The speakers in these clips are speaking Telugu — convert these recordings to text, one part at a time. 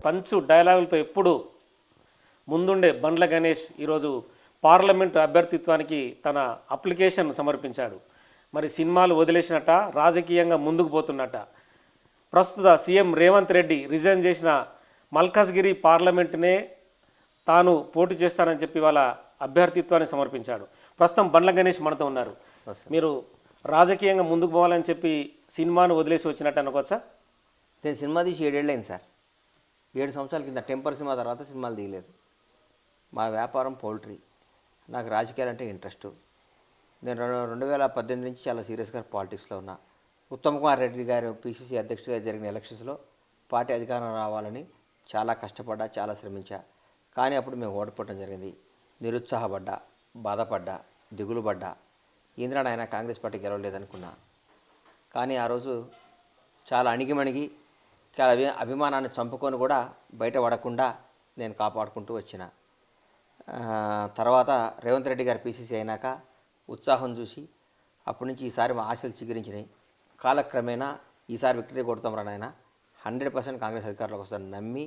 పంచు డైలాగులతో ఎప్పుడు ముందుండే బండ్ల గణేష్ ఈరోజు పార్లమెంటు అభ్యర్థిత్వానికి తన అప్లికేషన్ సమర్పించాడు. మరి సినిమాలు వదిలేసినట్ట, రాజకీయంగా ముందుకు పోతున్నట్ట. ప్రస్తుత సీఎం రేవంత్ రెడ్డి రిజైన్ చేసిన మల్కాజ్గిరి పార్లమెంటునే తాను పోటీ చేస్తానని చెప్పి వాళ్ళ అభ్యర్థిత్వాన్ని సమర్పించాడు. ప్రస్తుతం బండ్ల గణేష్ మనతో ఉన్నారు. మీరు రాజకీయంగా ముందుకు పోవాలని చెప్పి సినిమాను వదిలేసి వచ్చినట్టు అనుకోవచ్చా? నేను సినిమా తీసి 7 ఏళ్ళు అయింది సార్. 7 సంవత్సరాల కింద టెంపర్ సినిమా తర్వాత సినిమాలు తీయలేదు. మా వ్యాపారం పౌల్ట్రీ. నాకు రాజకీయాలు అంటే ఇంట్రెస్ట్. నేను 2018 నుంచి చాలా సీరియస్గా పాలిటిక్స్లో ఉన్నా. ఉత్తమ్ కుమార్ రెడ్డి గారు పిసిసి అధ్యక్షుడిగా జరిగిన ఎలక్షన్స్లో పార్టీ అధికారం రావాలని చాలా కష్టపడ్డా, చాలా శ్రమించా. కానీ అప్పుడు మేము ఓడిపోవడం జరిగింది. నిరుత్సాహపడ్డా, బాధపడ్డా, దిగులు పడ్డా. ఇంద్రాయన కాంగ్రెస్ పార్టీ గెలవలేదనుకున్నా. కానీ ఆ రోజు చాలా అణిగిమణిగి, చాలా అభిమానాన్ని చంపుకొని కూడా బయట పడకుండా నేను కాపాడుకుంటూ వచ్చిన. తర్వాత రేవంత్ రెడ్డి గారు పిసిసి అయినాక ఉత్సాహం చూసి అప్పటి నుంచి ఈసారి మా ఆశలు చిగురించినాయి. కాలక్రమేణా ఈసారి విక్టరీ కొడతాం రా నాయన, 100% కాంగ్రెస్ అధికారంలోకి వస్తాను నమ్మి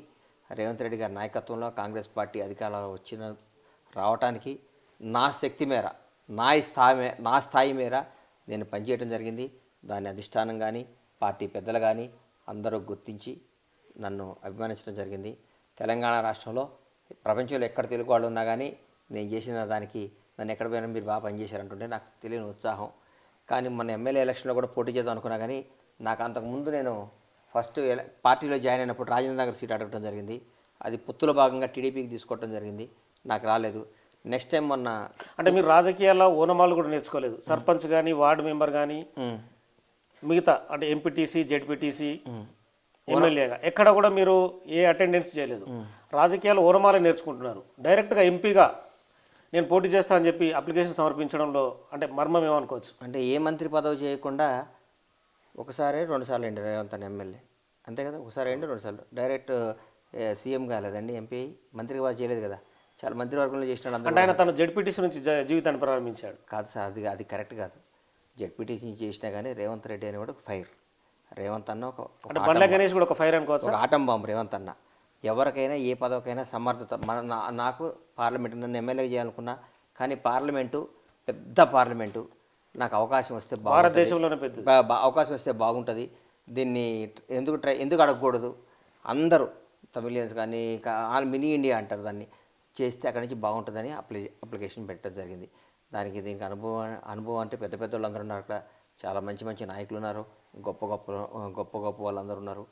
రేవంత్ రెడ్డి గారి నాయకత్వంలో కాంగ్రెస్ పార్టీ అధికారంలో రావటానికి నా శక్తి మేర, నా స్థాయి మేర నేను పనిచేయడం జరిగింది. దాని అధిష్టానం కానీ, పార్టీ పెద్దలు కానీ అందరూ గుర్తించి నన్ను అభిమానించడం జరిగింది. తెలంగాణ రాష్ట్రంలో ప్రపంచంలో ఎక్కడ తెలుగు వాళ్ళు ఉన్నా కానీ నేను చేసిన దానికి నన్ను ఎక్కడ పోయినా మీరు బాగా పనిచేశారంటుంటే నాకు తెలియని ఉత్సాహం. కానీ మన ఎమ్మెల్యే ఎలక్షన్లో కూడా పోటీ చేద్దాం అనుకున్నా. కానీ నాకు అంతకుముందు నేను ఫస్ట్ పార్టీలో జాయిన్ అయినప్పుడు రాజేంద్ర నగర్ సీట్ అడగడం జరిగింది. అది పొత్తులో భాగంగా టీడీపీకి తీసుకోవడం జరిగింది. నాకు రాలేదు. నెక్స్ట్ టైం మొన్న అంటే మీరు రాజకీయాల్లో ఓనమాలు కూడా నేర్చుకోలేదు. సర్పంచ్ కానీ, వార్డు మెంబర్ కానీ, మిగతా అంటే ఎంపీటీసీ, జెడ్పీటీసీ, ఎమ్మెల్యేగా ఎక్కడ కూడా మీరు ఏ అటెండెన్స్ చేయలేదు. రాజకీయాలు ఓనమాలే నేర్చుకుంటున్నారు. డైరెక్ట్గా ఎంపీగా నేను పోటీ చేస్తానని చెప్పి అప్లికేషన్ సమర్పించడంలో అంటే మర్మం ఏమనుకోవచ్చు? అంటే ఏ మంత్రి పదవి చేయకుండా ఒకసారి 2 సార్లు అండి రేవంత్ అని ఎమ్మెల్యే, అంతే కదా. ఒకసారి అండి 2 సార్లు డైరెక్ట్ సీఎం కాలేదండి, ఎంపీ మంత్రిగా వాళ్ళు చేయలేదు కదా. చాలా మంత్రివర్గంలో చేసినాడు. అంటే ఆయన తను జెడ్పీటీసీ నుంచి జీవితాన్ని ప్రారంభించాడు. కాదు సార్, అది కరెక్ట్ కాదు. జెడ్పీటీసీ చేసినా కానీ రేవంత్ రెడ్డి అనేవాడు ఫైర్. రేవంత్ అన్న ఒక బండ్ల గణేష్ కూడా ఒక ఫైర్ అనుకోవచ్చు, ఒక ఆటం బాంబు రేవంత్ అన్న. ఎవరికైనా ఏ పదవికైనా సమర్థత. నాకు పార్లమెంటు నన్ను ఎమ్మెల్యే చేయాలనుకున్నా, కానీ పార్లమెంటు పెద్ద పార్లమెంటు, నాకు అవకాశం వస్తే భారతదేశంలోనే పెద్ద అవకాశం వస్తే బాగుంటుంది. దీన్ని ఎందుకు అడగకూడదు? అందరూ తమిళియన్స్ కానీ మినీ ఇండియా అంటారు, దాన్ని చేస్తే అక్కడి నుంచి బాగుంటుందని అప్లికేషన్ పెట్టడం జరిగింది. దీనికి అనుభవం అంటే పెద్ద పెద్ద వాళ్ళందరూ ఉన్నారు అక్కడ. చాలా మంచి నాయకులు ఉన్నారు, గొప్ప వాళ్ళందరూ ఉన్నారు.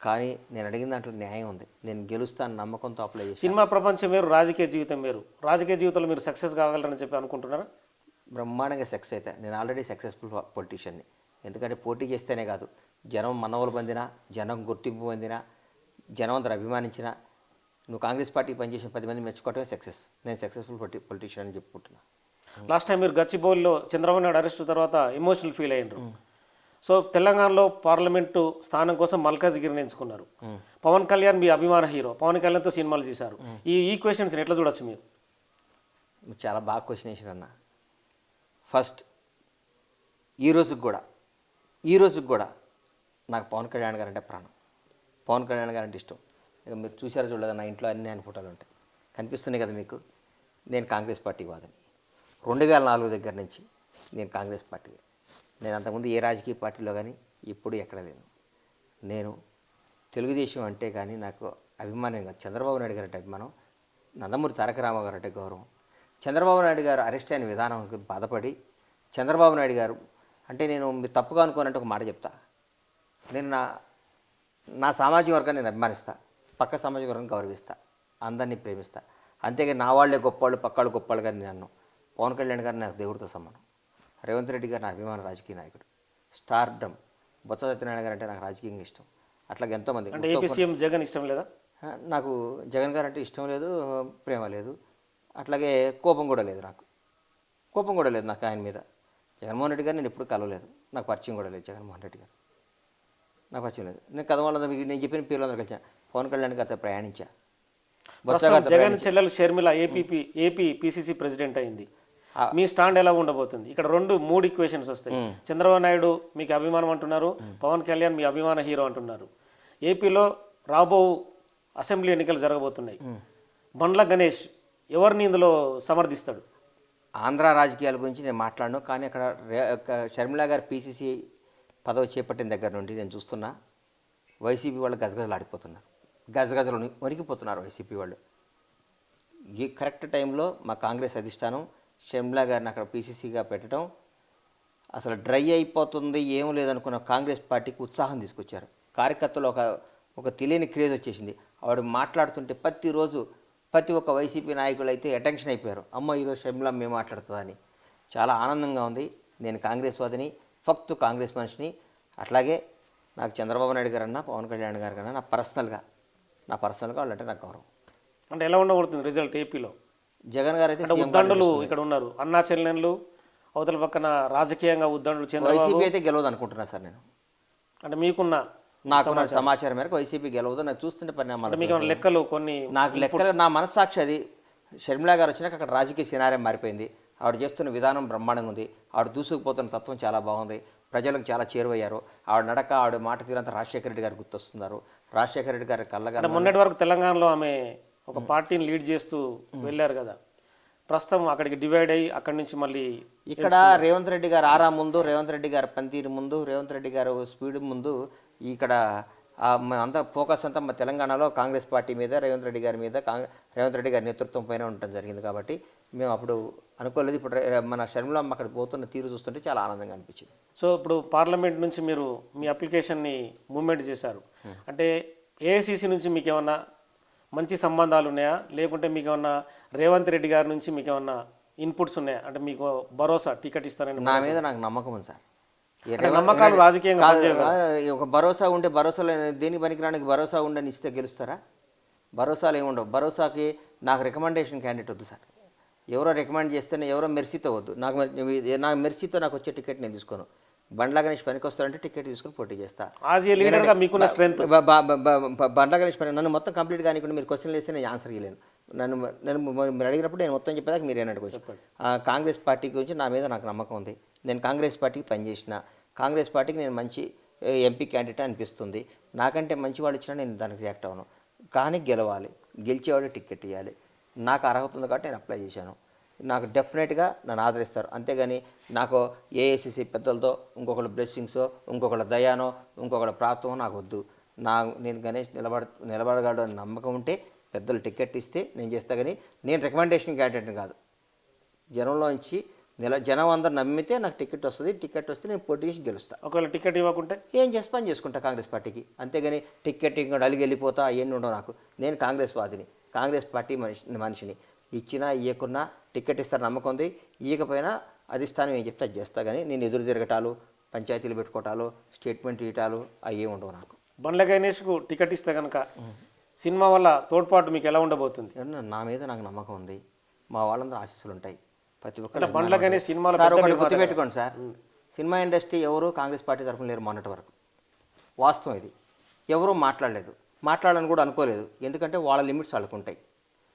కానీ నేను అడిగిన దాంట్లో న్యాయం ఉంది. నేను గెలుస్తాను నమ్మకంతో అప్లై చేసి. సినిమా ప్రపంచం వేరు, రాజకీయ జీవితం వేరు. రాజకీయ జీవితంలో మీరు సక్సెస్ కాగలరని చెప్పి అనుకుంటున్నారా? బ్రహ్మాండంగా సక్సెస్ అయితే నేను ఆల్రెడీ సక్సెస్ఫుల్ పొలిటీషియన్ని. ఎందుకంటే పోటీ చేస్తేనే కాదు, జనం మనవలు పొందినా, జనం గుర్తింపు పొందినా, జనం అందరూ అభిమానించినా, నువ్వు కాంగ్రెస్ పార్టీ పనిచేసిన 10 మంది మెచ్చుకోవటమే సక్సెస్. నేను సక్సెస్ఫుల్ పొలిటీషియన్ అని చెప్పుకుంటున్నా. లాస్ట్ టైం మీరు గచ్చిబౌలిలో చంద్రబాబు నాయుడు అరెస్ట్ తర్వాత ఎమోషనల్ ఫీల్ అయ్యారు. సో తెలంగాణలో పార్లమెంటు స్థానం కోసం మల్కాజ్గిరిని ఎంచుకున్నారు. పవన్ కళ్యాణ్ మీ అభిమాన హీరో, పవన్ కళ్యాణ్తో సినిమాలు చేశారు. ఈ ఈక్వేషన్స్ని ఎట్లా చూడొచ్చు మీరు? చాలా బాగా క్వశ్చన్ వేసారు అన్న. ఫస్ట్ ఈ రోజుకి కూడా నాకు పవన్ కళ్యాణ్ గారు అంటే ప్రాణం. పవన్ కళ్యాణ్ గారు అంటే ఇష్టం. ఇక మీరు చూసారో చూడలేదు, నా ఇంట్లో అన్ని ఆయన ఫోటోలు ఉంటాయి, కనిపిస్తున్నాయి కదా మీకు. నేను కాంగ్రెస్ పార్టీకి వాదని 2004 దగ్గర నుంచి నేను కాంగ్రెస్ పార్టీ. నేను అంతకుముందు ఏ రాజకీయ పార్టీలో కానీ ఇప్పుడు ఎక్కడ లేను. నేను తెలుగుదేశం అంటే కానీ నాకు అభిమానం కాదు, చంద్రబాబు నాయుడు గారు అంటే అభిమానం, నందమూరి తారక రామారావు గారు అంటే గౌరవం. చంద్రబాబు నాయుడు గారు అరెస్ట్ అయిన విధానానికి బాధపడి, చంద్రబాబు నాయుడు గారు అంటే నేను మీరు తప్పుగా అనుకోనంటే ఒక మాట చెప్తా. నేను నా సామాజిక వర్గాన్ని నేను అభిమానిస్తా, పక్క సామాజిక వర్గాన్ని గౌరవిస్తా, అందరినీ ప్రేమిస్తా. అంతేగాని నా వాళ్ళే గొప్పవాళ్ళు, పక్కాళ్ళు గొప్పవాళ్ళు గారిని నన్ను. పవన్ కళ్యాణ్ గారు నాకు దేవుడితో సమానం. రేవంత్ రెడ్డి గారు నా అభిమాన రాజకీయ నాయకుడు, స్టార్డమ్. బొత్స సత్యనారాయణ గారు అంటే నాకు రాజకీయంగా ఇష్టం. అట్లాగే ఎంతోమంది. అంటే ఏపీ సీఎం జగన్ ఇష్టం లేదా? నాకు జగన్ గారు అంటే ఇష్టం లేదు, ప్రేమ లేదు, అట్లాగే కోపం కూడా లేదు. నాకు ఆయన మీద. జగన్మోహన్ రెడ్డి గారు నేను ఎప్పుడు కలవలేదు, నాకు పరిచయం కూడా లేదు. జగన్మోహన్ రెడ్డి గారు నాకు పరిచయం లేదు. నేను కదవాళ్ళందరూ నేను చెప్పిన పేర్లందరూ కలిసా. పవన్ కళ్యాణ్ గారితో ప్రయాణించా. జగన్ చెల్లెలు షర్మిల ఏపీ పిసిసి ప్రెసిడెంట్ అయింది. మీ స్టాండ్ ఎలా ఉండబోతుంది? ఇక్కడ 3 ఈక్వేషన్స్ వస్తాయి. చంద్రబాబు నాయుడు మీకు అభిమానం అంటున్నారు, పవన్ కళ్యాణ్ మీ అభిమాన హీరో అంటున్నారు. ఏపీలో రాబో అసెంబ్లీ ఎన్నికలు జరగబోతున్నాయి. బండ్ల గణేష్ ఎవరిని ఇందులో సమర్థిస్తాడు? ఆంధ్ర రాజకీయాల గురించి నేను మాట్లాడను, కానీ అక్కడ షర్మిల గారు పీసీసీ పదవి చేపట్టిన దగ్గర నుండి నేను చూస్తున్నా వైసీపీ వాళ్ళు గజగజలాడిపోతున్నారు, గజగజలు వణికిపోతున్నారు వైసీపీ వాళ్ళు. ఈ కరెక్ట్ టైంలో మా కాంగ్రెస్ అధిష్టానం షర్మిల గారిని అక్కడ పీసీసీగా పెట్టడం అసలు డ్రై అయిపోతుంది, ఏం లేదనుకున్న కాంగ్రెస్ పార్టీకి ఉత్సాహం తీసుకొచ్చారు. కార్యకర్తలు ఒక తెలియని క్రేజ్ వచ్చేసింది. ఆవిడ మాట్లాడుతుంటే ప్రతి ఒక్క వైసీపీ నాయకులు అయితే అటెన్షన్ అయిపోయారు. అమ్మ ఈరోజు షర్మిల మేము మాట్లాడుతుందని చాలా ఆనందంగా ఉంది. నేను కాంగ్రెస్ వాదిని, ఫక్తు కాంగ్రెస్ మనిషిని. అట్లాగే నాకు చంద్రబాబు నాయుడు గారు అన్నా, పవన్ కళ్యాణ్ గారు కన్నా నా పర్సనల్గా వాళ్ళంటే నాకు గౌరవం. అంటే ఎలా ఉండబడుతుంది రిజల్ట్ ఏపీలో? జగన్ గారు అయితే ఉద్దండులు ఇక్కడ ఉన్నారు, అన్నా చెల్లెన్లు, అవతల పక్కన రాజకీయంగా ఉద్దండులు వైసీపీ అయితే గెలవదు అనుకుంటున్నా సార్ నేను. అంటే మీకున్న సమాచారం మేరకు వైసీపీ గెలవదు. నాకు చూస్తుంటే పరిణామాలు మీకు లెక్కలు కొన్ని నాకు లెక్కలు నా మనస్సాక్షి అది. షర్మిల గారు వచ్చినాక అక్కడ రాజకీయ సినారియం మారిపోయింది. ఆవిడ చేస్తున్న విధానం బ్రహ్మాండంగా ఉంది. ఆవిడ దూసుకుపోతున్న తత్వం చాలా బాగుంది. ప్రజలకు చాలా చేరువయ్యారు. ఆవిడ నడక, ఆవిడ మాట తీరంతా రాజశేఖర రెడ్డి గారు గుర్తొస్తున్నారు. రాజశేఖర రెడ్డి గారి కళ్ళగా మొన్నటి వరకు తెలంగాణలో ఆమె ఒక పార్టీని లీడ్ చేస్తూ వెళ్ళారు కదా, ప్రస్తుతం అక్కడికి డివైడ్ అయ్యి అక్కడి నుంచి మళ్ళీ ఇక్కడ రేవంత్ రెడ్డి గారు ఆరా ముందు, రేవంత్ రెడ్డి గారు పనితీరు ముందు, రేవంత్ రెడ్డి గారు స్పీడ్ ముందు ఇక్కడ అంతా ఫోకస్ అంతా మా తెలంగాణలో కాంగ్రెస్ పార్టీ మీద, రేవంత్ రెడ్డి గారి మీద, రేవంత్ రెడ్డి గారి నేతృత్వం పైన ఉండటం జరిగింది. కాబట్టి మేము అప్పుడు అనుకోలేదు. ఇప్పుడు మన షర్మిలమ్మ అక్కడ పోతున్న తీరు చూస్తుంటే చాలా ఆనందంగా అనిపించింది. సో ఇప్పుడు పార్లమెంట్ నుంచి మీరు మీ అప్లికేషన్ని మూవ్మెంట్ చేశారు అంటే ఏఐసిసి నుంచి మీకు ఏమన్నా మంచి సంబంధాలు ఉన్నాయా, లేకుంటే మీకు ఏమన్నా రేవంత్ రెడ్డి గారి నుంచి మీకు ఏమన్నా ఇన్పుట్స్ ఉన్నాయా? అంటే మీకు భరోసా టికెట్ ఇస్తారని నా మీద నాకు నమ్మకం ఉంది సార్. నమ్మకాలు రాజకీయంగా ఒక భరోసా ఉంటే, భరోసాలో దేనికి పనికిరానికి భరోసా ఉండని ఇస్తే గెలుస్తారా? భరోసాలు ఏముండవు. భరోసాకి నాకు రికమెండేషన్ క్యాండిడేట్ వద్దు సార్. ఎవరో రికమెండ్ చేస్తేనే, ఎవరో మెర్సీతో వద్దు. నాకు మెర్సీతో నాకు వచ్చే టికెట్ నేను తీసుకోను. బండ్ల గణేష్ పనికి వస్తారంటే టికెట్ తీసుకుని పోటీ చేస్తా. బండ్ల గణేష్ పని నన్ను మొత్తం కంప్లీట్ కానికుండా మీరు క్వశ్చన్లు వేస్తే నేను ఆన్సర్ ఇవ్వలేను. నన్ను మీరు అడిగినప్పుడు నేను మొత్తం చెప్పేదాకా మీరు ఏమని అడగచ్చు. కాంగ్రెస్ పార్టీ గురించి నా మీద నాకు నమ్మకం ఉంది. నేను కాంగ్రెస్ పార్టీకి పనిచేసిన, కాంగ్రెస్ పార్టీకి నేను మంచి ఎంపీ క్యాండిడేట్ అనిపిస్తుంది. నాకంటే మంచి వాళ్ళు ఇచ్చినా నేను దానికి రియాక్ట్ అవ్వను. కానీ గెలవాలి, గెలిచేవాడు టికెట్ ఇవ్వాలి. నాకు అర్హత ఉంది కాబట్టి నేను అప్లై చేశాను. నాకు డెఫినెట్గా నన్ను ఆదరిస్తారు. అంతేగాని నాకు ఏఐసిసి పెద్దలతో ఇంకొకళ్ళ బ్లెస్సింగ్సో, ఇంకొకళ్ళ దయానో, ఇంకొకళ్ళ ప్రాప్తమో నాకు వద్దు. నేను గణేష్ నిలబడగలడు అని నమ్మకం ఉంటే పెద్దలు టికెట్ ఇస్తే నేను చేస్తా. కానీ నేను రికమెండేషన్ క్యాండిడేట్ని కాదు. జనంలోంచి జనం అందరు నమ్మితే నాకు టికెట్ వస్తుంది. టికెట్ వస్తే నేను పోటీ చేసి గెలుస్తాను. ఒకవేళ టికెట్ ఇవ్వకుంటే ఏం చేసి పని చేసుకుంటా కాంగ్రెస్ పార్టీకి. అంతేగాని టికెట్ ఇంకా అలిగి వెళ్ళిపోతా అవన్నీ ఉండవు నాకు. నేను కాంగ్రెస్ వాదిని, కాంగ్రెస్ పార్టీ మనిషిని. ఇచ్చినా ఇవ్వకున్నా టికెట్ ఇస్తారు నమ్మకం ఉంది. ఇవ్వకపోయినా అధిష్టానం ఏం చెప్తే అది చేస్తా. కానీ నేను ఎదురు తిరగటాలు, పంచాయతీలు పెట్టుకోవటాలు, స్టేట్మెంట్ ఇవ్వటాలు అవి ఏమి ఉండవు నాకు. బండ్ల గణేష్కు టికెట్ ఇస్తే కనుక సినిమా వల్ల తోడ్పాటు మీకు ఎలా ఉండబోతుంది? నా మీద నాకు నమ్మకం ఉంది. మా వాళ్ళందరూ ఆశీస్సులు ఉంటాయి. ప్రతి ఒక్కరు బండ్ల గణేష్ సినిమాలో సార్ ఒకటి గుర్తుపెట్టుకోండి సార్, సినిమా ఇండస్ట్రీ ఎవరు కాంగ్రెస్ పార్టీ తరఫున లేరు మొన్నటి వరకు. వాస్తవం ఇది. ఎవరూ మాట్లాడాలని కూడా అనుకోలేదు. ఎందుకంటే వాళ్ళ లిమిట్స్ వాళ్ళకు ఉంటాయి.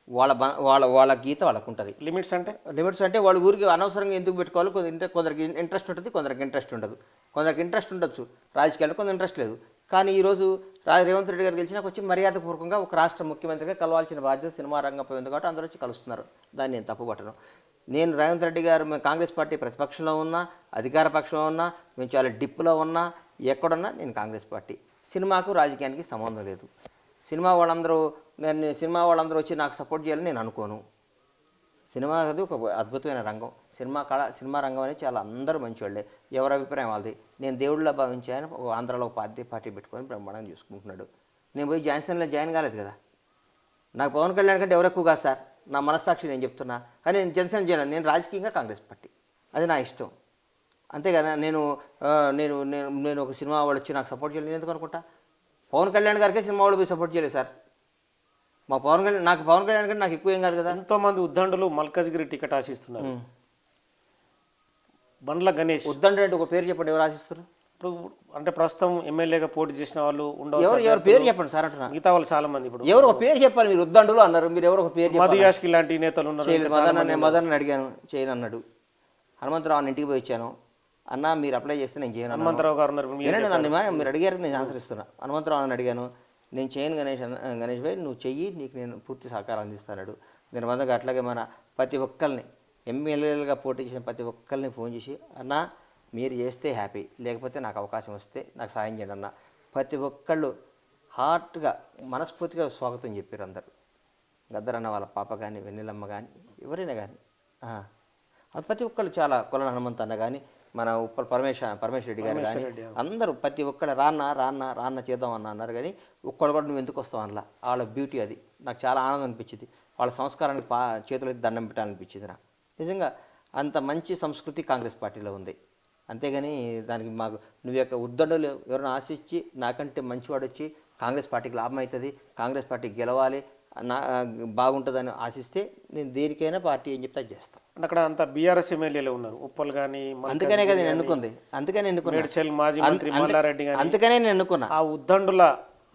వాళ్ళ గీత వాళ్ళకు ఉంటుంది. లిమిట్స్ అంటే వాళ్ళ ఊరికి అనవసరంగా ఎందుకు పెట్టుకోవాలి. కొందరికి ఇంట్రెస్ట్ ఉంటుంది, కొందరికి ఇంట్రెస్ట్ ఉండదు. కొందరికి ఇంట్రెస్ట్ ఉండొచ్చు రాజకీయాల్లో, కొందరు ఇంట్రెస్ట్ లేదు. కానీ ఈరోజు రేవంత్ రెడ్డి గారు గెలిచినాక వచ్చి మర్యాదపూర్వకంగా ఒక రాష్ట్ర ముఖ్యమంత్రిగా కలవాల్సిన బాధ్యత సినిమా రంగంపై ఉంది కాబట్టి అందరూ వచ్చి కలుస్తున్నారు. దాన్ని నేను తప్పుపట్టను. నేను రేవంత్ రెడ్డి గారు మేము కాంగ్రెస్ పార్టీ ప్రతిపక్షంలో ఉన్నా, అధికార పక్షంలో ఉన్నా, మేము చాలా డిప్పులో ఉన్నా, ఎక్కడున్నా నేను కాంగ్రెస్ పార్టీ. సినిమాకు రాజకీయానికి సంబంధం లేదు. సినిమా వాళ్ళందరూ వచ్చి నాకు సపోర్ట్ చేయాలని నేను అనుకోను. సినిమా అది ఒక అద్భుతమైన రంగం. సినిమా రంగం అనేది చాలా అందరూ మంచివాళ్ళే. ఎవరి అభిప్రాయం వాళ్ళది. నేను దేవుళ్ళ భావించాను. ఒక ఆంధ్రాలో ఒక పార్టీ పెట్టుకొని బ్రహ్మాండంగా చూసుకుంటున్నాడు. నేను పోయి జాన్సన్లో జాయిన్ కాలేదు కదా. నాకు పవన్ కళ్యాణ్ కంటే ఎవరు ఎక్కువ కాదు సార్. నా మనస్సాక్షి నేను చెప్తున్నా. కానీ నేను జనసేన చేయను. నేను రాజకీయంగా కాంగ్రెస్ పార్టీ, అది నా ఇష్టం. అంతేగాని నేను ఒక సినిమా వాళ్ళు వచ్చి నాకు సపోర్ట్ చేయాలి నేను ఎందుకు అనుకుంటా. పవన్ కళ్యాణ్ గారికే సినిమా వాళ్ళు పోయి సపోర్ట్ చేయలేదు సార్. పవన్ కళ్యాణ్ కంటే నాకు ఎక్కువ ఏం కాదు కదా. ఎంతోమంది ఉద్దండులు మల్కాజ్గిరి టికెట్ ఆశిస్తున్నారు. బండ్ల గణేష్ ఉద్దండు అంటే ఒక పేరు చెప్పండి, ఎవరు ఆశిస్తున్నారు? ఇప్పుడు అంటే ప్రస్తుతం ఎమ్మెల్యేగా పోటీ చేసిన వాళ్ళు ఎవరు పేరు చెప్పండి సార్ అంటున్నా. మిగతా వాళ్ళు చాలా మంది ఇప్పుడు ఎవరు ఒక పేరు చెప్పాలి. మీరు ఉద్దండులు అన్నారు, మీరు ఎవరు ఒక పేరు మధుయాష్కి లాంటి నేతలు ఉన్నారు. మదన్ అడిగాను, చేయను అన్నాడు. హనుమంతరావు ఇంటికి పోయి వచ్చాను. అన్న మీరు అప్లై చేస్తే నేను చేయను. హనుమంతరావు గారు మీరు అడిగారు, నేను ఆన్సర్ ఇస్తున్నా. హనుమంతరావు అని అడిగాను, నేను చేయను గణేష్ భాయ్, నువ్వు చెయ్యి, నీకు నేను పూర్తి సహకారం అందిస్తాడు. నేను వందగా అట్లాగే మన ప్రతి ఒక్కరిని ఎమ్మెల్యేలుగా పోటీ చేసిన ప్రతి ఒక్కరిని ఫోన్ చేసి, అన్న మీరు చేస్తే హ్యాపీ, లేకపోతే నాకు అవకాశం వస్తే నాకు సాయం చేయండి అన్న. ప్రతి ఒక్కళ్ళు హార్ట్గా మనస్ఫూర్తిగా స్వాగతం చెప్పారు అందరు. గద్దరన్న వాళ్ళ పాప కానీ, వెన్నెలమ్మ కానీ, ఎవరైనా కానీ అది ప్రతి ఒక్కళ్ళు చాలా కొలన హనుమంత్ అన్న కానీ, మన ఉప్పల్ పరమేశ్వర రెడ్డి గారు కానీ, అందరూ ప్రతి ఒక్కడ రాన్న చేద్దామన్న అన్నారు. కానీ ఒక్కడు కూడా నువ్వు ఎందుకు వస్తావు అలా. వాళ్ళ బ్యూటీ అది నాకు చాలా ఆనందం అనిపించింది. వాళ్ళ సంస్కారానికి చేతులైతే దండం పెట్టాలనిపించింది నాకు. నిజంగా అంత మంచి సంస్కృతి కాంగ్రెస్ పార్టీలో ఉంది. అంతేగాని దానికి మాకు నువ్వు యొక్క ఉద్దండలు ఎవరైనా ఆశించి నాకంటే మంచివాడు వచ్చి కాంగ్రెస్ పార్టీకి లాభం అవుతుంది, కాంగ్రెస్ పార్టీకి గెలవాలి, నా బాగుంటుందని ఆశిస్తే నేను దేనికైనా పార్టీ ఏం చెప్తే చేస్తాను. అక్కడ అంత బీఆర్ఎస్ ఎమ్మెల్యేలు ఉన్నారు, ఉప్పల్ కానీ. అందుకనే కదా నేను ఎన్నుకుంది, అందుకనే మేడ్చల్ మాజీ మంత్రి మల్లారెడ్డి గాని, అందుకనే నేను ఎన్నుకున్నా. ఆ ఉద్దండుల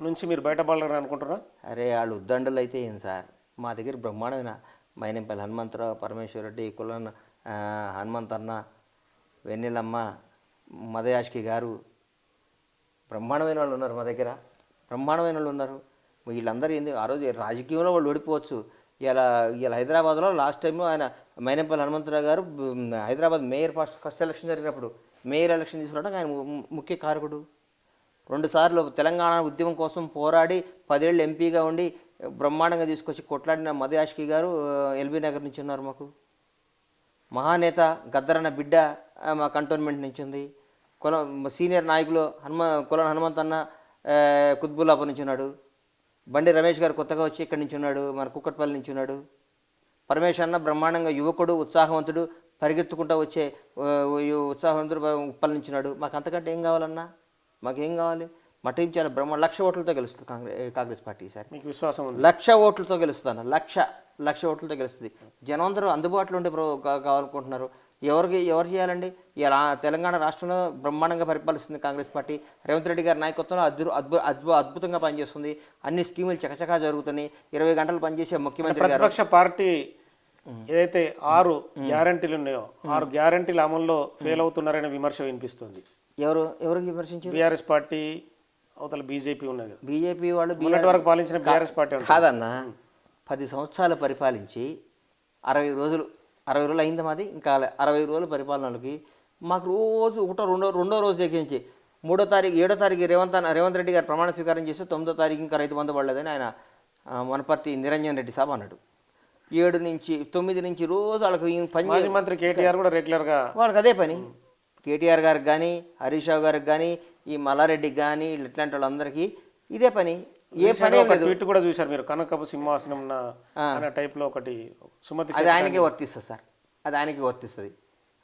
నుంచి మీరు బయటపడాలని అనుకుంటున్నా? అరే వాళ్ళు ఉద్దండులు అయితే ఏం సార్, మా దగ్గర బ్రహ్మాండమైన మైనంపల్లి హనుమంతరావు, పరమేశ్వర రెడ్డి, కులన్న హనుమంతన్న, వెన్నెలమ్మ, మదయాష్కి గారు, బ్రహ్మాండమైన వాళ్ళు ఉన్నారు మా దగ్గర, బ్రహ్మాండమైన వాళ్ళు ఉన్నారు. వీళ్ళందరూ ఏంది ఆ రోజు రాజకీయంలో వాళ్ళు ఓడిపోవచ్చు. ఇలా హైదరాబాద్లో లాస్ట్ టైం ఆయన మైనంపల్లి హనుమంతరావు గారు హైదరాబాద్ మేయర్ ఫస్ట్ ఎలక్షన్ జరిగినప్పుడు మేయర్ ఎలక్షన్ తీసుకోవడానికి ఆయన ముఖ్య కారకుడు. 2 సార్లు తెలంగాణ ఉద్యమం కోసం పోరాడి 10 ఏళ్ళు ఎంపీగా ఉండి బ్రహ్మాండంగా తీసుకొచ్చి కొట్లాడిన మదయాష్కి గారు ఎల్బీ నగర్ నుంచి ఉన్నారు. మాకు మహానేత గద్దరన్న బిడ్డ మా కంటోన్మెంట్ నుంచి ఉంది. సీనియర్ నాయకులు కులన హనుమంతన్న కుత్బుల్లాపూర్ నుంచి ఉన్నాడు. బండి రమేష్ గారు కొత్తగా వచ్చి ఇక్కడి నుంచి ఉన్నాడు, మన కుక్కట్పల్లి నుంచి ఉన్నాడు. పరమేశ్వర అన్న బ్రహ్మాండంగా యువకుడు, ఉత్సాహవంతుడు, పరిగెత్తుకుంటూ వచ్చే ఉత్సాహవంతుడు ఉప్పల్ నుంచి ఉన్నాడు. మాకు అంతకంటే ఏం కావాలన్నా, మాకేం కావాలి? మా టీం చాలా 1,00,000 ఓట్లతో గెలుస్తుంది కాంగ్రెస్ పార్టీ ఈసారి. మీకు విశ్వాసం ఉంది? 1,00,000 ఓట్లతో గెలుస్తాను. 1,00,000 ఓట్లతో గెలుస్తుంది. జనం అందరూ అందుబాటులో ఉండే కావాలనుకుంటున్నారు. ఎవరు చేయాలండి? ఇలా తెలంగాణ రాష్ట్రంలో బ్రహ్మాండంగా పరిపాలిస్తుంది కాంగ్రెస్ పార్టీ. రేవంత్ రెడ్డి గారి నాయకత్వంలో అద్భుతంగా పనిచేస్తుంది. అన్ని స్కీములు చకచకా జరుగుతున్నాయి. 20 గంటలు పనిచేసే ముఖ్యమంత్రి గారు. ప్రతిపక్ష పార్టీ ఏదైతే 6 గ్యారంటీలు ఉన్నాయో 6 గ్యారంటీల అమల్లో ఫెయిల్ అవుతున్నారనే విమర్శ వినిపిస్తుంది. ఎవరికి విమర్శించారు? బీఆర్ఎస్ పార్టీ, అవతల బీజేపీ ఉన్నది. బీజేపీ వాళ్ళు వరకు పాలించిన బీఆర్ఎస్ పార్టీ కాదన్నా. 10 సంవత్సరాలు పరిపాలించి 60 రోజులు అయింది మాది. ఇంకా 60 రోజుల పరిపాలనలకి మాకు రోజు రెండో రోజు దగ్గరించి 3వ తారీఖు 7వ తారీఖు రేవంత్ రెడ్డి గారు ప్రమాణ స్వీకారం చేస్తే 9వ తారీఖు ఇంకా రైతు బంధు పడలేదని ఆయన వనపర్తి నిరంజన్ రెడ్డి సాబ్ అన్నాడు. 7 నుంచి 9 నుంచి రోజు వాళ్ళకి పని. మంత్రి కేటీఆర్ కూడా రెగ్యులర్గా వాళ్ళకి అదే పని. కేటీఆర్ గారికి కానీ, హరీష్ రావు గారికి కానీ, ఈ మల్లారెడ్డికి కానీ, ఇట్లాంటి వాళ్ళందరికీ ఇదే పని. ఏ పని ట్వీట్ కూడా చూశారు మీరు, కనకపు సింహాసనం టైప్లో ఒకటి సుమతి. అది ఆయనకే వర్తిస్తుంది సార్, అది ఆయనకే వర్తిస్తుంది.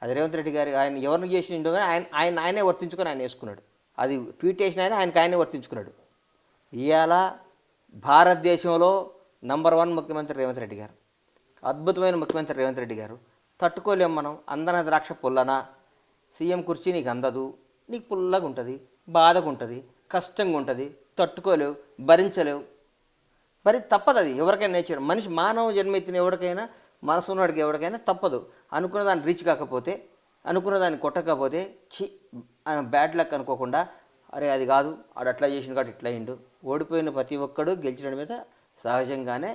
అది రేవంత్ రెడ్డి గారి ఆయన ఎవరిని చేసిండో కానీ ఆయనే వర్తించుకొని ఆయన వేసుకున్నాడు. అది ట్వీట్ చేసిన ఆయనే వర్తించుకున్నాడు. ఇవాళ భారతదేశంలో నంబర్ 1 ముఖ్యమంత్రి రేవంత్ రెడ్డి గారు, అద్భుతమైన ముఖ్యమంత్రి రేవంత్ రెడ్డి గారు. తట్టుకోలేము మనం. అందన ద్రాక్ష పుల్లనా, సీఎం కుర్చీ నీకు అందదు, నీకు పుల్లగా ఉంటుంది, బాధగా ఉంటుంది, కష్టంగా ఉంటుంది, తట్టుకోలేవు, భరించలేవు. మరి తప్పదు. అది ఎవరికైనా నేచర్. మనిషి మానవ జన్మెత్తిన ఎవరికైనా, మనసు ఉన్నవాడికి ఎవరికైనా తప్పదు. అనుకున్న దాన్ని రీచ్ కాకపోతే, అనుకున్న దాన్ని కొట్టకపోతే బ్యాడ్ లక్ అనుకోకుండా, అరే అది కాదు, ఆడు అట్లా చేసిన కాబట్టి ఇట్లా అయిండు. ఓడిపోయిన ప్రతి ఒక్కడు గెలిచిన మీద సహజంగానే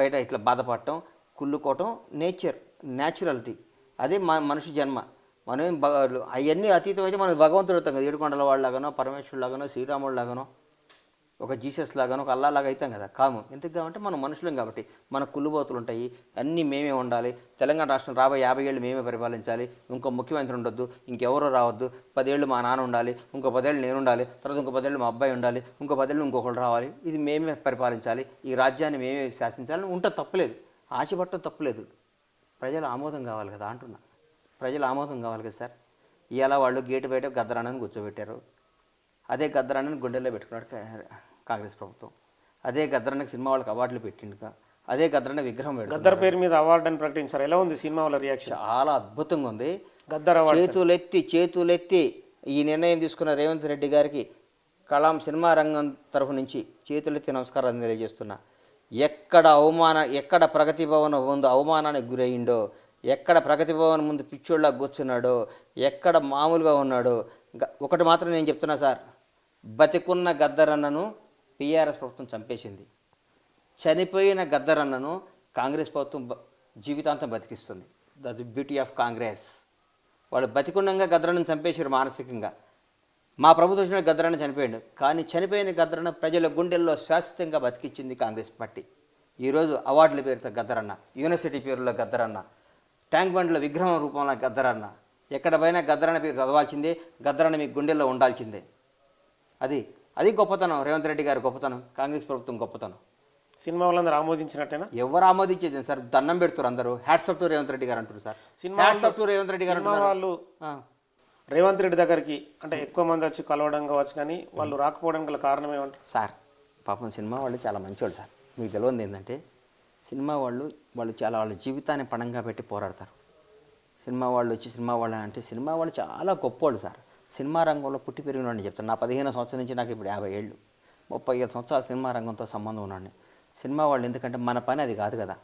బయట ఇట్లా బాధపడటం, కుళ్ళుకోవటం న్యాచురాలిటీ. అదే మనిషి జన్మ. మనం అవన్నీ అతీతం అయితే మనం భగవంతుడు అవుతాం కదా. ఏడుకొండల వాళ్ళలాగానో, పరమేశ్వరుడు లాగానో, శ్రీరాముడు లాగానో, ఒక జీసస్ లాగానో, ఒక అల్లా లాగా అవుతాం కదా. కాము. ఎందుకు కాబట్టి మనం మనుషులం కాబట్టి. మన కుళ్ళుబోతులు ఉంటాయి, అన్నీ మేమే ఉండాలి. తెలంగాణ రాష్ట్రం రాబోయే 50 ఏళ్ళు మేమే పరిపాలించాలి. ఇంకో ముఖ్యమంత్రి ఉండొద్దు, ఇంకెవరో రావద్దు. 10 ఏళ్ళు మా నాన్న ఉండాలి, ఇంకో 10 ఏళ్ళు నేను ఉండాలి, తర్వాత ఇంకో 10 ఏళ్ళు మా అబ్బాయి ఉండాలి, ఇంకో 10 ఏళ్ళు ఇంకొకరు రావాలి. ఇది మేమే పరిపాలించాలి, ఈ రాజ్యాన్ని మేమే శాసించాలని ఉంటే తప్పులేదు. ఆశపడటం తప్పులేదు. ప్రజల ఆమోదం కావాలి కదా అంటున్నా. ప్రజల ఆమోదం కావాలి కదా సార్. ఇవాళ వాళ్ళు గేటు బయట గద్దరానని కూర్చోబెట్టారు. అదే గద్దరానని గుండెల్లో పెట్టుకున్నాడు కాంగ్రెస్ ప్రభుత్వం. అదే గద్దరానికి సినిమా వాళ్ళకి అవార్డులు పెట్టిండుగా. అదే గద్దరాని విగ్రహం పెట్టారు. గద్దర్ పేరు మీద అవార్డు అని ప్రకటించారు. ఎలా ఉంది సినిమా వాళ్ళ రియాక్షన్? చాలా అద్భుతంగా ఉంది. గద్దర్ చేతులెత్తి ఈ నిర్ణయం తీసుకున్న రేవంత్ రెడ్డి గారికి కళాం సినిమా రంగం తరఫు నుంచి చేతులెత్తి నమస్కారాలు తెలియజేస్తున్నా. ఎక్కడ ప్రగతి భవన్ ముందు అవమానానికి గురయ్యిండో, ఎక్కడ ప్రగతి భవన్ ముందు పిచ్చోళ్ళ కూర్చున్నాడో, ఎక్కడ మామూలుగా ఉన్నాడో, ఒకటి మాత్రం నేను చెప్తున్నా సార్, బతికున్న గద్దరన్నను టీఆర్ఎస్ ప్రభుత్వం చంపేసింది, చనిపోయిన గద్దరన్నను కాంగ్రెస్ ప్రభుత్వం జీవితాంతం బతికిస్తుంది. The beauty of Congress. వాళ్ళు బతికుండంగా గద్దరన్నను చంపేసారు మానసికంగా. మా ప్రభుత్వం వచ్చిన గద్దరన్న చనిపోయాడు, కానీ చనిపోయిన గద్దరన్న ప్రజల గుండెల్లో శాశ్వతంగా బతికిచ్చింది కాంగ్రెస్ పార్టీ. ఈరోజు అవార్డుల పేరుతో గద్దరన్న, యూనివర్సిటీ పేరులో గద్దరన్న, ట్యాంక్ బండ్లో విగ్రహం రూపంలో గద్దరన్న, ఎక్కడ పోయినా గద్దరన్న పేరు చదవాల్సిందే, గద్దరన్న మీ గుండెల్లో ఉండాల్సిందే. అది గొప్పతనం, రేవంత్ రెడ్డి గారి గొప్పతనం, కాంగ్రెస్ ప్రభుత్వం గొప్పతనం. సినిమా వాళ్ళందరూ ఆమోదించినట్టేనా? ఎవరు ఆమోదించేది సార్? దండం పెడుతారు అందరూ. Hats off to Revanth Reddy గారు అంటారు sir. Hats off to Revanth Reddy గారు అంటున్నారు. వాళ్ళు రేవంత్ రెడ్డి దగ్గరికి అంటే ఎక్కువ మంది వచ్చి కలవడం కావచ్చు, కానీ వాళ్ళు రాకపోవడానికి గల కారణం ఏమంటారు సార్? పాపం సినిమా వాళ్ళు చాలా మంచివాళ్ళు సార్. మీకు తెలియదు ఏంటంటే సినిమా వాళ్ళు చాలా వాళ్ళ జీవితాన్ని పణంగా పెట్టి పోరాడతారు. సినిమా వాళ్ళు వచ్చి సినిమా వాళ్ళు అంటే సినిమా వాళ్ళు చాలా గొప్పవాళ్ళు సార్. సినిమా రంగంలో పుట్టి పెరిగినవాడిని చెప్తాను. నా 15 సంవత్సరాల నుంచి నాకు ఇప్పుడు 50 ఏళ్ళు, 35 సంవత్సరాలు సినిమా రంగంతో సంబంధం ఉన్నాను. సినిమా వాళ్ళు ఎందుకంటే మన పని అది కాదు కదా,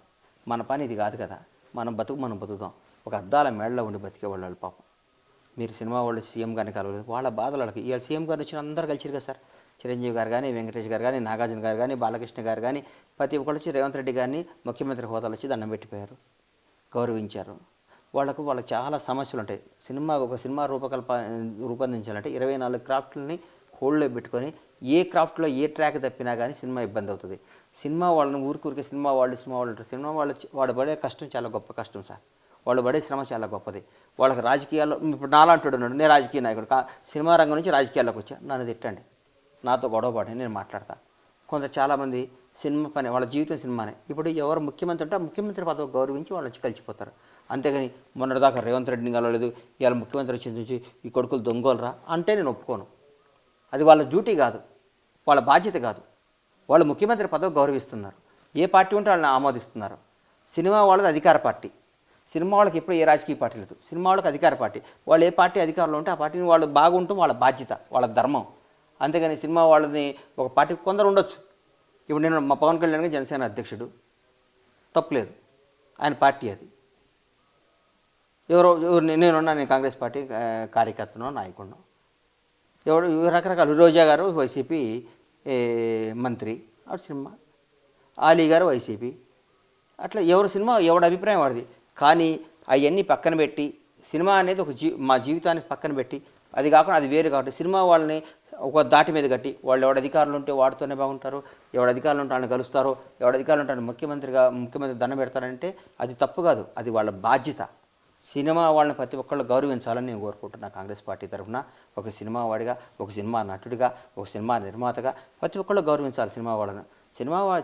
మన పని ఇది కాదు కదా, మనం బతుకుతాం. ఒక అద్దాల మేడలో ఉండి బతికేవాళ్ళు వాళ్ళు పాపం. మీరు సినిమా వాళ్ళు సీఎం గారిని కలవలేదు, వాళ్ళ బాధలు వాళ్ళకి. ఇవాళ సీఎం గారు వచ్చిన అందరూ కలిసిరు కదా సార్. చిరంజీవి గారు కానీ, వెంకటేష్ గారు కానీ, నాగార్జున గారు కానీ, బాలకృష్ణ గారు కానీ, ప్రతి ఒక్కరు వచ్చి రేవంత్ రెడ్డి గారిని ముఖ్యమంత్రి హోదాలు వచ్చి దండం పెట్టిపోయారు, గౌరవించారు. వాళ్ళకు చాలా సమస్యలు ఉంటాయి. ఒక సినిమా రూపొందించాలంటే 24 క్రాఫ్ట్లని హోల్డ్లో పెట్టుకొని ఏ క్రాఫ్ట్లో ఏ ట్రాక్ తప్పినా కానీ సినిమా ఇబ్బంది అవుతుంది. సినిమా వాళ్ళని ఊరికే సినిమా వాళ్ళు అంటారు. సినిమా వాళ్ళు పడే కష్టం చాలా గొప్ప కష్టం సార్. వాళ్ళు పడే శ్రమ చాలా గొప్పది. వాళ్ళకి రాజకీయాల్లో ఇప్పుడు నాలాంటి ఉన్నాడు, నేను రాజకీయ నాయకుడు, సినిమా రంగం నుంచి రాజకీయాల్లోకి వచ్చా, నన్ను తిట్టండి, నాతో గొడవ పడండి, నేను మాట్లాడతా. చాలామంది సినిమా పని, వాళ్ళ జీవితం సినిమానే. ఇప్పుడు ఎవరు ముఖ్యమంత్రి అంటే ముఖ్యమంత్రి పదవి గౌరవించి వాళ్ళు వచ్చి కలిసిపోతారు. అంతేగాని మొన్నటిదాకా రేవంత్ రెడ్డిని కలవలేదు, ఇవాళ ముఖ్యమంత్రి వచ్చి ఈ కొడుకులు దొంగోలరా అంటే నేను ఒప్పుకోను. అది వాళ్ళ డ్యూటీ కాదు, వాళ్ళ బాధ్యత కాదు. వాళ్ళు ముఖ్యమంత్రి పదవి గౌరవిస్తున్నారు, ఏ పార్టీ ఉంటే వాళ్ళని ఆమోదిస్తున్నారు. సినిమా వాళ్ళది అధికార పార్టీ. సినిమా వాళ్ళకి ఎప్పుడు ఏ రాజకీయ పార్టీ లేదు, సినిమా వాళ్ళకి అధికార పార్టీ. వాళ్ళు ఏ పార్టీ అధికారంలో ఉంటే ఆ పార్టీని వాళ్ళు బాగుంటాం, వాళ్ళ బాధ్యత, వాళ్ళ ధర్మం. అంతేగాని సినిమా వాళ్ళని ఒక పార్టీ కొందరు ఉండొచ్చు. ఇప్పుడు నేను మా పవన్ కళ్యాణ్ జనసేన అధ్యక్షుడు, తప్పులేదు, ఆయన పార్టీ అది. నేను కాంగ్రెస్ పార్టీ కార్యకర్తనో నాయకుడినో. రకరకాల రోజా గారు వైసీపీ మంత్రి, అటు సినిమా, ఆలీ గారు వైసీపీ, అట్లా ఎవరి అభిప్రాయం వాడిది. కానీ అవన్నీ పక్కన పెట్టి సినిమా అనేది మా జీవితాన్ని పక్కన పెట్టి, అది కాకుండా అది వేరు కాబట్టి సినిమా వాళ్ళని ఒక దాటి మీద కట్టి వాళ్ళు ఎవడ అధికారులు ఉంటే వాడితోనే బాగుంటారు, ఎవడ అధికారులు ఉంటే వాళ్ళని కలుస్తారు, ఎవడ అధికారులు ఉంటే ముఖ్యమంత్రి దండం పెడతారంటే అది తప్పు కాదు, అది వాళ్ళ బాధ్యత. సినిమా వాళ్ళని ప్రతి ఒక్కళ్ళు గౌరవించాలని నేను కోరుకుంటున్నా. కాంగ్రెస్ పార్టీ తరఫున ఒక సినిమా వాడిగా, ఒక సినిమా నటుడిగా, ఒక సినిమా నిర్మాతగా ప్రతి ఒక్కళ్ళు గౌరవించాలి సినిమా వాళ్ళని.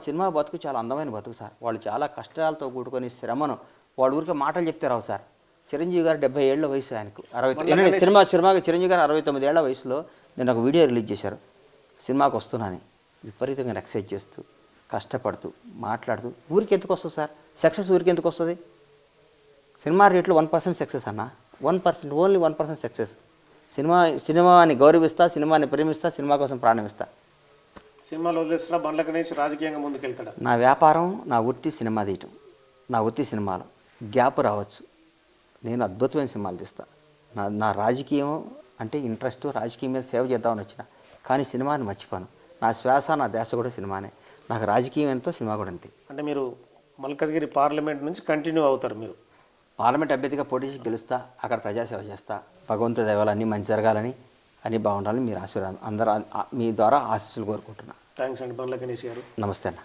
సినిమా బతుకు చాలా అందమైన బతుకు సార్. వాళ్ళు చాలా కష్టాలతో కూడుకొని శ్రమను వాళ్ళ ఊరికే మాటలు చెప్తే రావు సార్. చిరంజీవి గారు 70 ఏళ్ల వయసు, ఆయనకు 60 చిరంజీవి గారు 69 ఏళ్ల వయసులో నేను ఒక వీడియో రిలీజ్ చేశారు. సినిమాకి వస్తున్నాను విపరీతంగా ఎక్సైజ్ చేస్తూ, కష్టపడుతూ, మాట్లాడుతూ. ఊరికి ఎందుకు వస్తుంది సార్ సక్సెస్? ఊరికి ఎందుకు వస్తుంది? సినిమా రేట్లో 1% సక్సెస్ అన్న, 1%, ఓన్లీ 1% సక్సెస్. సినిమాని గౌరవిస్తా, సినిమాని ప్రేమిస్తా, సినిమా కోసం ప్రాణం ఇస్తా. సినిమాలో వదిలేస్తున్నా బండ్ల గణేష్ రాజకీయంగా ముందుకెళ్తాడు. నా వ్యాపారం, నా వృత్తి సినిమా తీయటం. నా వృత్తి సినిమాలో గ్యాప్ రావచ్చు, నేను అద్భుతమైన సినిమాలు తీస్తా. నా రాజకీయం అంటే ఇంట్రెస్ట్, రాజకీయం మీద సేవ చేద్దామని వచ్చిన, కానీ సినిమాని మర్చిపోను. నా శ్వాస, నా ధ్యాస కూడా సినిమానే. నాకు రాజకీయం ఎంతో, సినిమా కూడా అంతే. అంటే మీరు మల్కజ్గిరి పార్లమెంట్ నుంచి కంటిన్యూ అవుతారు. మీరు పార్లమెంట్ అభ్యర్థిగా పోటీ చేసి గెలుస్తా, అక్కడ ప్రజాసేవ చేస్తా. భగవంతుడి దయవల్ల అన్నీ మంచి జరగాలని, అన్నీ బాగుండాలని మీరు ఆశీర్వాదం అందరూ మీ ద్వారా ఆశీస్సులు కోరుకుంటున్నా. థ్యాంక్స్ అండి బండ్ల గణేష్ గారు. నమస్తే అన్న.